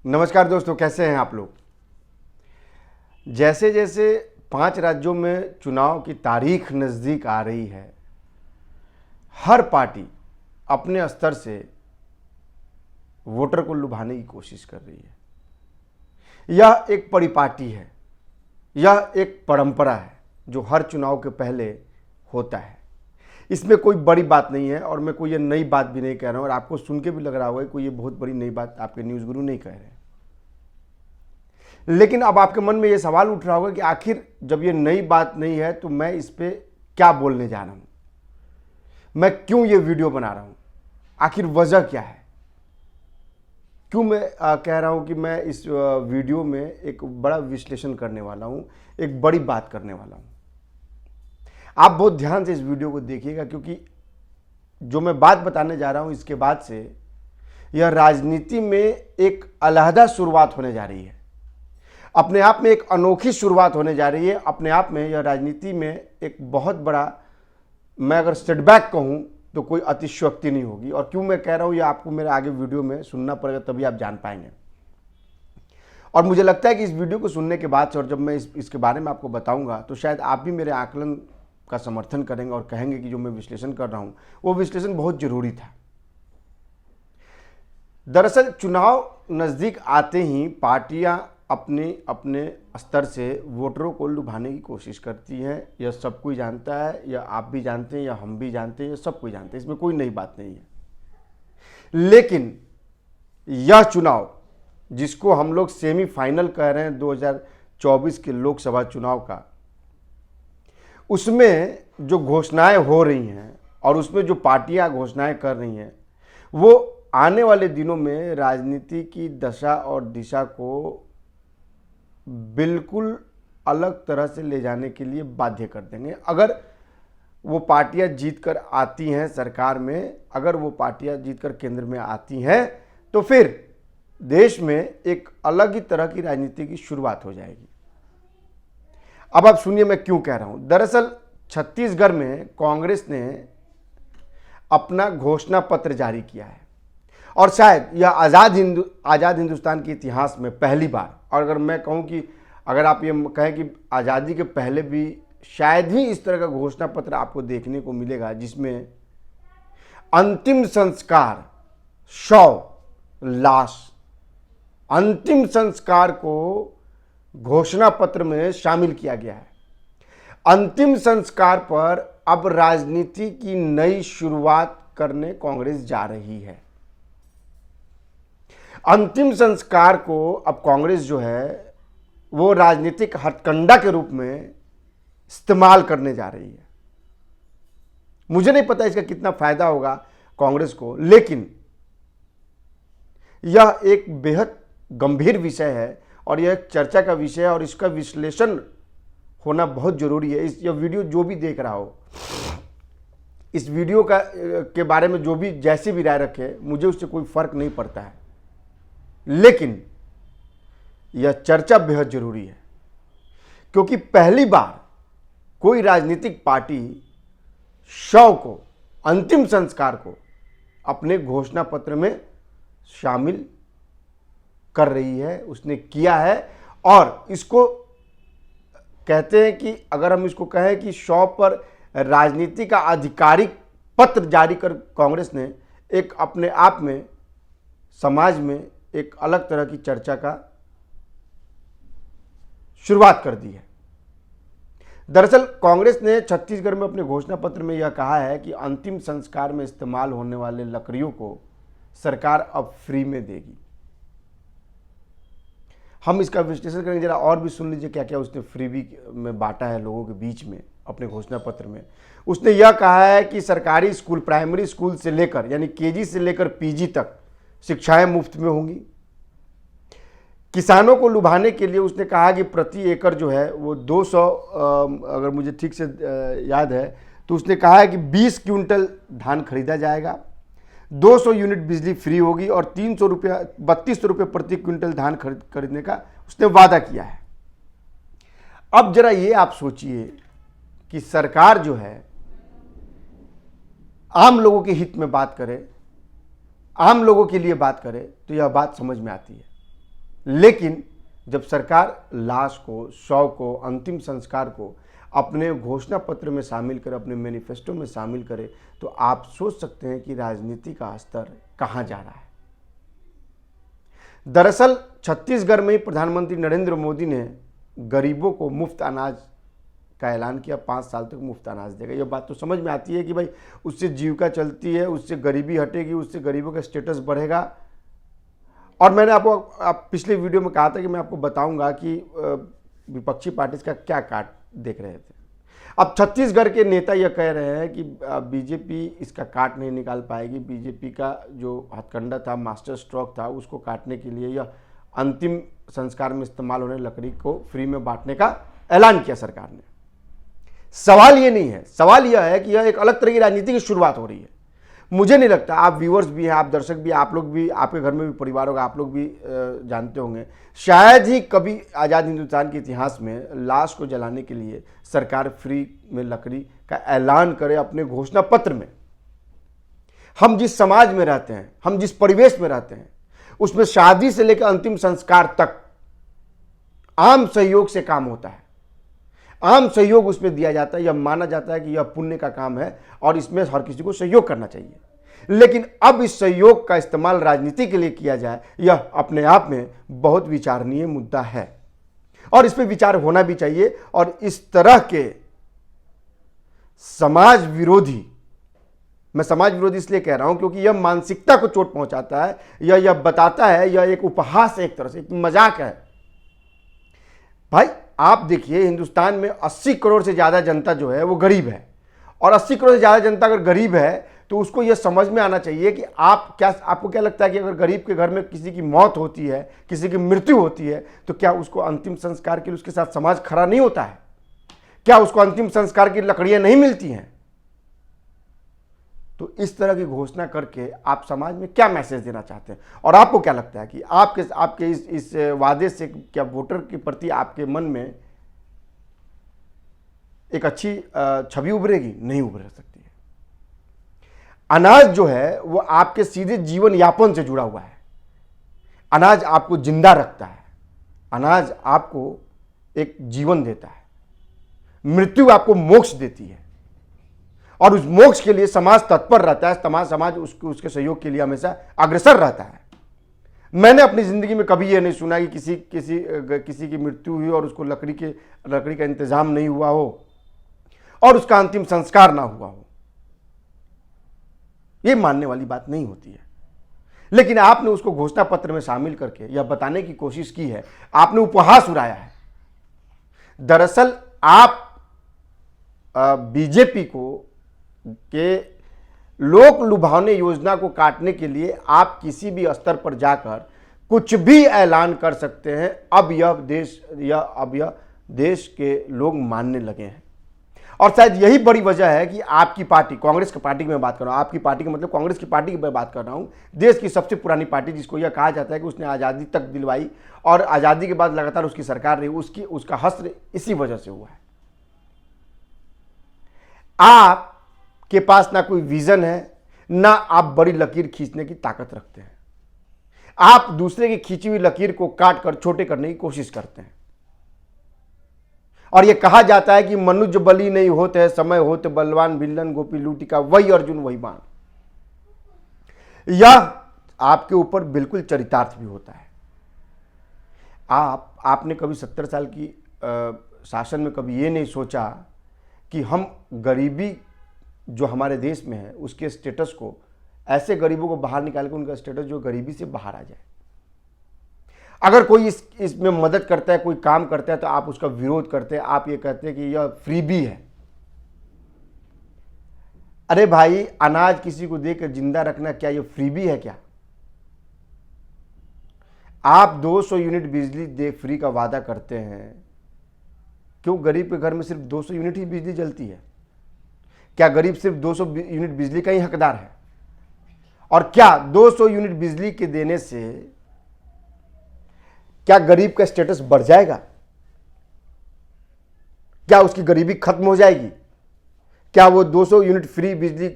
नमस्कार दोस्तों, कैसे हैं आप लोग। जैसे जैसे 5 राज्यों में चुनाव की तारीख नज़दीक आ रही है, हर पार्टी अपने स्तर से वोटर को लुभाने की कोशिश कर रही है। यह एक परिपाटी है, यह एक परंपरा है जो हर चुनाव के पहले होता है। इसमें कोई बड़ी बात नहीं है और मैं कोई ये नई बात भी नहीं कह रहा हूँ और आपको सुन के भी लग रहा होगा कोई ये बहुत बड़ी नई बात आपके न्यूज़ गुरु नहीं कह रहे। लेकिन अब आपके मन में ये सवाल उठ रहा होगा कि आखिर जब ये नई बात नहीं है तो मैं इस पे क्या बोलने जा रहा हूँ, मैं क्यों ये वीडियो बना रहा हूँ, आखिर वजह क्या है, क्यों मैं कह रहा हूँ कि मैं इस वीडियो में एक बड़ा विश्लेषण करने वाला हूँ, एक बड़ी बात करने वाला हूँ। आप बहुत ध्यान से इस वीडियो को देखिएगा क्योंकि जो मैं बात बताने जा रहा हूँ इसके बाद से यह राजनीति में एक अलहदा शुरुआत होने जा रही है, अपने आप में एक अनोखी शुरुआत होने जा रही है। अपने आप में यह राजनीति में एक बहुत बड़ा, मैं अगर सेटबैक कहूँ तो कोई अतिशयोक्ति नहीं होगी। और क्यों मैं कह रहा हूँ ये आपको मेरे आगे वीडियो में सुनना पड़ेगा, तभी आप जान पाएंगे। और मुझे लगता है कि इस वीडियो को सुनने के बाद से और जब मैं इसके बारे में आपको बताऊंगा तो शायद आप भी मेरे आकलन का समर्थन करेंगे और कहेंगे कि जो मैं विश्लेषण कर रहा हूँ वो विश्लेषण बहुत जरूरी था। दरअसल चुनाव नज़दीक आते ही पार्टियां अपने अपने स्तर से वोटरों को लुभाने की कोशिश करती हैं। यह सब कोई जानता है, यह आप भी जानते हैं, या हम भी जानते हैं, यह सब कोई जानते हैं, इसमें कोई नई बात नहीं है। लेकिन यह चुनाव जिसको हम लोग सेमीफाइनल कह रहे हैं 2024 के लोकसभा चुनाव का, उसमें जो घोषणाएं हो रही हैं और उसमें जो पार्टियां घोषणाएं कर रही हैं वो आने वाले दिनों में राजनीति की दशा और दिशा को बिल्कुल अलग तरह से ले जाने के लिए बाध्य कर देंगे। अगर वो पार्टियां जीतकर आती हैं सरकार में, अगर वो पार्टियां जीतकर केंद्र में आती हैं तो फिर देश में एक अलग ही तरह की राजनीति की शुरुआत हो जाएगी। अब आप सुनिए मैं क्यों कह रहा हूं। दरअसल छत्तीसगढ़ में कांग्रेस ने अपना घोषणा पत्र जारी किया है और शायद यह आज़ाद हिंदुस्तान के इतिहास में पहली बार, और अगर मैं कहूं कि अगर आप ये कहें कि आज़ादी के पहले भी शायद ही इस तरह का घोषणा पत्र आपको देखने को मिलेगा जिसमें अंतिम संस्कार, शव, लाश, अंतिम संस्कार को घोषणा पत्र में शामिल किया गया है। अंतिम संस्कार पर अब राजनीति की नई शुरुआत करने कांग्रेस जा रही है। अंतिम संस्कार को अब कांग्रेस जो है वो राजनीतिक हथकंडा के रूप में इस्तेमाल करने जा रही है। मुझे नहीं पता इसका कितना फायदा होगा कांग्रेस को, लेकिन यह एक बेहद गंभीर विषय है और यह एक चर्चा का विषय है और इसका विश्लेषण होना बहुत जरूरी है। यह वीडियो जो भी देख रहा हो, इस वीडियो के बारे में जो भी जैसी भी राय रखे, मुझे उससे कोई फर्क नहीं पड़ता है, लेकिन यह चर्चा बेहद जरूरी है क्योंकि पहली बार कोई राजनीतिक पार्टी शव को, अंतिम संस्कार को अपने घोषणा पत्र में शामिल कर रही है, उसने किया है। और इसको कहते हैं कि अगर हम इसको कहें कि शव पर राजनीति का आधिकारिक पत्र जारी कर कांग्रेस ने एक अपने आप में समाज में एक अलग तरह की चर्चा का शुरुआत कर दी है। दरअसल कांग्रेस ने छत्तीसगढ़ में अपने घोषणा पत्र में यह कहा है कि अंतिम संस्कार में इस्तेमाल होने वाले लकड़ियों को सरकार अब फ्री में देगी। हम इसका विश्लेषण करेंगे, जरा और भी सुन लीजिए क्या क्या उसने फ्री भी में बांटा है लोगों के बीच में अपने घोषणा पत्र में। उसने यह कहा है कि सरकारी स्कूल, प्राइमरी स्कूल से लेकर यानी केजी से लेकर पीजी तक शिक्षाएं मुफ्त में होंगी। किसानों को लुभाने के लिए उसने कहा कि प्रति एकड़ जो है वो 200, अगर मुझे ठीक से याद है तो उसने कहा है कि 20 क्विंटल धान खरीदा जाएगा, 200 यूनिट बिजली फ्री होगी और 3200 रुपये प्रति क्विंटल धान खरीदने का उसने वादा किया है। अब जरा ये आप सोचिए कि सरकार जो है आम लोगों के हित में बात करे, आम लोगों के लिए बात करे तो यह बात समझ में आती है। लेकिन जब सरकार लाश को, शव को, अंतिम संस्कार को अपने घोषणा पत्र में शामिल करे, अपने मैनिफेस्टो में शामिल करे, तो आप सोच सकते हैं कि राजनीति का स्तर कहां जा रहा है। दरअसल छत्तीसगढ़ में प्रधानमंत्री नरेंद्र मोदी ने गरीबों को मुफ्त अनाज का ऐलान किया, 5 साल तक मुफ्त अनाज देगा। यह बात तो समझ में आती है कि भाई उससे जीविका चलती है, उससे गरीबी हटेगी, उससे गरीबों का स्टेटस बढ़ेगा। और मैंने आपको पिछले वीडियो में कहा था कि मैं आपको बताऊंगा कि विपक्षी पार्टी का क्या काट देख रहे थे। अब छत्तीसगढ़ के नेता यह कह रहे हैं कि बीजेपी इसका काट नहीं निकाल पाएगी। बीजेपी का जो हथकंडा था, मास्टर स्ट्रोक था, उसको काटने के लिए यह अंतिम संस्कार में इस्तेमाल होने लकड़ी को फ्री में बांटने का ऐलान किया सरकार ने। सवाल ये नहीं है, सवाल यह है कि यह एक अलग तरह की राजनीति की शुरुआत हो रही है। मुझे नहीं लगता, आप व्यूअर्स भी हैं, आप दर्शक भी, आप लोग भी, आपके घर में भी परिवार होगा, आप लोग भी जानते होंगे, शायद ही कभी आज़ाद हिंदुस्तान के इतिहास में लाश को जलाने के लिए सरकार फ्री में लकड़ी का ऐलान करे अपने घोषणा पत्र में। हम जिस समाज में रहते हैं, हम जिस परिवेश में रहते हैं, उसमें शादी से लेकर अंतिम संस्कार तक आम सहयोग से काम होता है। आम सहयोग उसमें दिया जाता है। यह माना जाता है कि यह पुण्य का काम है और इसमें हर किसी को सहयोग करना चाहिए। लेकिन अब इस सहयोग का इस्तेमाल राजनीति के लिए किया जाए, यह अपने आप में बहुत विचारणीय मुद्दा है और इस पर विचार होना भी चाहिए। और इस तरह के समाज विरोधी, मैं समाज विरोधी इसलिए कह रहा हूं क्योंकि यह मानसिकता को चोट पहुंचाता है। यह बताता है, यह एक उपहास है, एक तरह से एक मजाक है। भाई आप देखिए, हिंदुस्तान में 80 करोड़ से ज़्यादा जनता जो है वो गरीब है, और 80 करोड़ से ज़्यादा जनता अगर गरीब है तो उसको यह समझ में आना चाहिए कि आपको क्या लगता है कि अगर गरीब के घर में किसी की मौत होती है, किसी की मृत्यु होती है, तो क्या उसको अंतिम संस्कार के लिए उसके साथ समाज खड़ा नहीं होता है? क्या उसको अंतिम संस्कार की लकड़ियां नहीं मिलती हैं? तो इस तरह की घोषणा करके आप समाज में क्या मैसेज देना चाहते हैं? और आपको क्या लगता है कि आपके इस वादे से क्या वोटर के प्रति आपके मन में एक अच्छी छवि उभरेगी? नहीं उभर सकती है। अनाज जो है वो आपके सीधे जीवन यापन से जुड़ा हुआ है। अनाज आपको जिंदा रखता है, अनाज आपको एक जीवन देता है, मृत्यु आपको मोक्ष देती है, और उस मोक्ष के लिए समाज तत्पर रहता है। समाज उसके सहयोग के लिए हमेशा अग्रसर रहता है। मैंने अपनी जिंदगी में कभी यह नहीं सुना कि किसी की मृत्यु हुई और उसको लकड़ी का इंतजाम नहीं हुआ हो और उसका अंतिम संस्कार ना हुआ हो। यह मानने वाली बात नहीं होती है। लेकिन आपने उसको घोषणा पत्र में शामिल करके यह बताने की कोशिश की है, आपने उपहास उड़ाया है। दरअसल आप बीजेपी को के लोक लुभावने योजना को काटने के लिए आप किसी भी स्तर पर जाकर कुछ भी ऐलान कर सकते हैं। अब यह देश के लोग मानने लगे हैं, और शायद यही बड़ी वजह है कि आपकी पार्टी, कांग्रेस की पार्टी की मैं बात कर रहा हूं, आपकी पार्टी का मतलब कांग्रेस की पार्टी की मैं बात कर रहा हूं, देश की सबसे पुरानी पार्टी, जिसको यह कहा जाता है कि उसने आज़ादी तक दिलवाई और आज़ादी के बाद लगातार उसकी सरकार रही, उसका हश्र इसी वजह से हुआ है। आपके पास ना कोई विजन है, ना आप बड़ी लकीर खींचने की ताकत रखते हैं। आप दूसरे की खींची हुई लकीर को काट कर छोटे करने की कोशिश करते हैं। और यह कहा जाता है कि मनुज बली नहीं होते है, समय होते बलवान, बिल्लन गोपी लूटिका, वही अर्जुन वही बाण। यह आपके ऊपर बिल्कुल चरितार्थ भी होता है। आपने कभी 70 साल की शासन में कभी ये नहीं सोचा कि हम गरीबी जो हमारे देश में है उसके स्टेटस को, ऐसे गरीबों को बाहर निकाल के उनका स्टेटस जो गरीबी से बाहर आ जाए। अगर कोई इसमें मदद करता है, कोई काम करता है, तो आप उसका विरोध करते हैं, आप ये कहते हैं कि यह फ्रीबी है। अरे भाई, अनाज किसी को देकर जिंदा रखना क्या यह फ्रीबी है क्या? आप 200 यूनिट बिजली दे फ्री का वादा करते हैं, क्यों गरीब के घर में सिर्फ 200 यूनिट ही बिजली जलती है? क्या गरीब सिर्फ 200 यूनिट बिजली का ही हकदार है? और क्या 200 यूनिट बिजली के देने से क्या गरीब का स्टेटस बढ़ जाएगा? क्या उसकी गरीबी खत्म हो जाएगी? क्या वो 200 यूनिट फ्री बिजली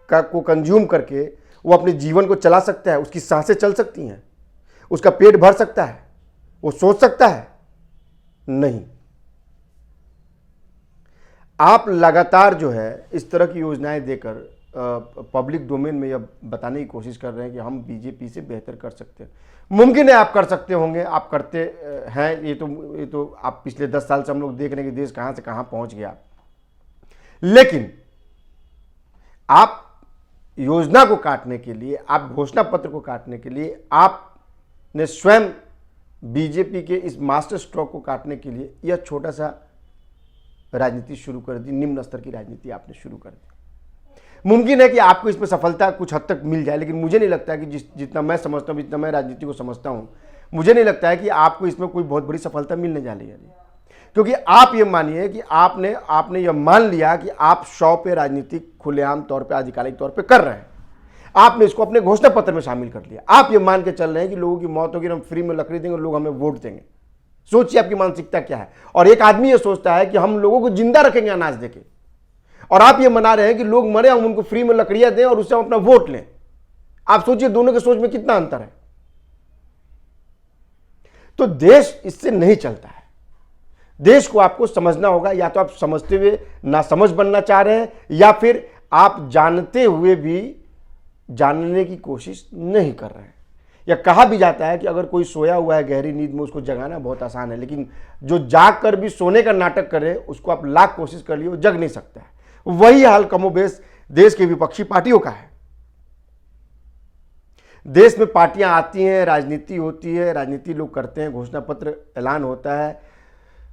को कंज्यूम करके वो अपने जीवन को चला सकता है? उसकी सांसें चल सकती हैं? उसका पेट भर सकता है? वो सोच सकता है? नहीं। आप लगातार जो है इस तरह की योजनाएं देकर पब्लिक डोमेन में यह बताने की कोशिश कर रहे हैं कि हम बीजेपी से बेहतर कर सकते हैं। मुमकिन है आप कर सकते होंगे, आप करते हैं। ये तो आप पिछले 10 साल से हम लोग देख रहे हैं कि देश कहां से कहां पहुंच गया। लेकिन आप योजना को काटने के लिए, आप घोषणा पत्र को काटने के लिए, आपने स्वयं बीजेपी के इस मास्टर स्ट्रोक को काटने के लिए यह छोटा सा राजनीति शुरू कर दी, निम्न स्तर की राजनीति आपने शुरू कर दी। मुमकिन है कि आपको इसमें सफलता कुछ हद तक मिल जाए, लेकिन मुझे नहीं लगता है कि जितना मैं समझता हूं, जितना मैं राजनीति को समझता हूं, मुझे नहीं लगता है कि आपको इसमें कोई बहुत बड़ी सफलता मिलने जा रही है। क्योंकि आप ये मानिए कि आपने ये मान लिया कि आप 100 पे राजनीति खुलेआम तौर पे, आधिकारिक तौर पे कर रहे हैं। आपने इसको अपने घोषणा पत्र में शामिल कर लिया। आप ये मान के चल रहे हैं कि लोगों की मौत होगी, हम फ्री में लकड़ी देंगे, लोग हमें वोट देंगे। सोचिए आपकी मानसिकता क्या है। और एक आदमी ये सोचता है कि हम लोगों को जिंदा रखेंगे अनाज देके, और आप ये मना रहे हैं कि लोग मरे, हम उनको फ्री में लकड़ियां दें और उससे हम अपना वोट लें। आप सोचिए दोनों के सोच में कितना अंतर है। तो देश इससे नहीं चलता है। देश को आपको समझना होगा। या तो आप समझते हुए नासमझ बनना चाह रहे हैं, या फिर आप जानते हुए भी जानने की कोशिश नहीं कर रहे हैं। या कहा भी जाता है कि अगर कोई सोया हुआ है गहरी नींद में, उसको जगाना बहुत आसान है, लेकिन जो जाग कर भी सोने का नाटक करे, उसको आप लाख कोशिश कर लिए, वो जग नहीं सकता है। वही हाल कमोबेश देश के विपक्षी पार्टियों का है। देश में पार्टियां आती हैं, राजनीति होती है, राजनीति लोग करते हैं, घोषणा पत्र ऐलान होता है।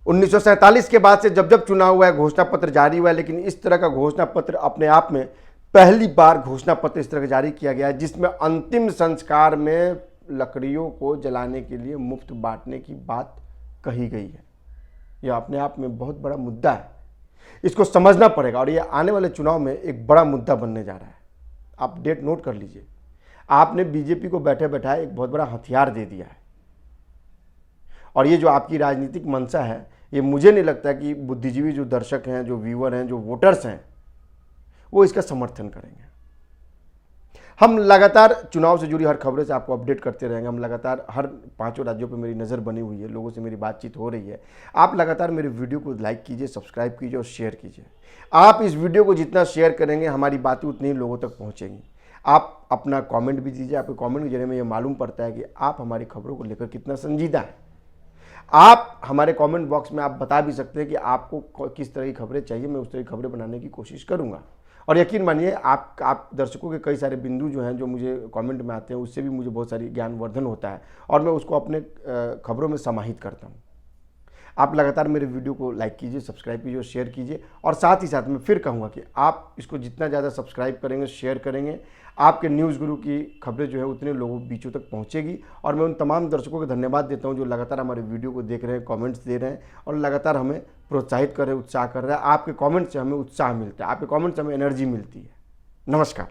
1947 के बाद से जब जब चुनाव हुआ है, घोषणा पत्र जारी हुआ है, लेकिन इस तरह का घोषणा पत्र अपने आप में पहली बार घोषणा पत्र इस तरह का जारी किया गया है जिसमें अंतिम संस्कार में लकड़ियों को जलाने के लिए मुफ्त बांटने की बात कही गई है। यह अपने आप में बहुत बड़ा मुद्दा है, इसको समझना पड़ेगा, और यह आने वाले चुनाव में एक बड़ा मुद्दा बनने जा रहा है। आप डेट नोट कर लीजिए। आपने बीजेपी को बैठे बैठाए एक बहुत बड़ा हथियार दे दिया है, और ये जो आपकी राजनीतिक मंशा है, ये मुझे नहीं लगता कि बुद्धिजीवी जो दर्शक हैं, जो व्यूअर हैं, जो वोटर्स हैं, वो इसका समर्थन करेंगे। हम लगातार चुनाव से जुड़ी हर खबरों से आपको अपडेट करते रहेंगे। हम लगातार हर 5 राज्यों पे मेरी नज़र बनी हुई है, लोगों से मेरी बातचीत हो रही है। आप लगातार मेरे वीडियो को लाइक कीजिए, सब्सक्राइब कीजिए और शेयर कीजिए। आप इस वीडियो को जितना शेयर करेंगे, हमारी बातें उतनी ही लोगों तक पहुँचेंगी। आप अपना कॉमेंट भी दीजिए। आपके कॉमेंट के जरिए में ये मालूम पड़ता है कि आप हमारी खबरों को लेकर कितना संजीदा है। आप हमारे कमेंट बॉक्स में आप बता भी सकते हैं कि आपको किस तरह की खबरें चाहिए, मैं उस तरह की खबरें बनाने की कोशिश करूंगा। और यकीन मानिए आप दर्शकों के कई सारे बिंदु जो हैं, जो मुझे कमेंट में आते हैं, उससे भी मुझे बहुत सारी ज्ञानवर्धन होता है, और मैं उसको अपने खबरों में समाहित करता हूँ। आप लगातार मेरे वीडियो को लाइक कीजिए, सब्सक्राइब कीजिए और शेयर कीजिए। और साथ ही साथ मैं फिर कहूँगा कि आप इसको जितना ज़्यादा सब्सक्राइब करेंगे, शेयर करेंगे, आपके न्यूज़ गुरु की खबरें जो है उतने लोगों बीचों तक पहुँचेगी। और मैं उन तमाम दर्शकों को धन्यवाद देता हूँ जो लगातार हमारे वीडियो को देख रहे हैं, कमेंट्स दे रहे हैं और लगातार हमें प्रोत्साहित कर रहे हैं, उत्साह कर रहे हैं। आपके कमेंट से हमें उत्साह मिलता है, आपके कमेंट से हमें एनर्जी मिलती है। नमस्कार।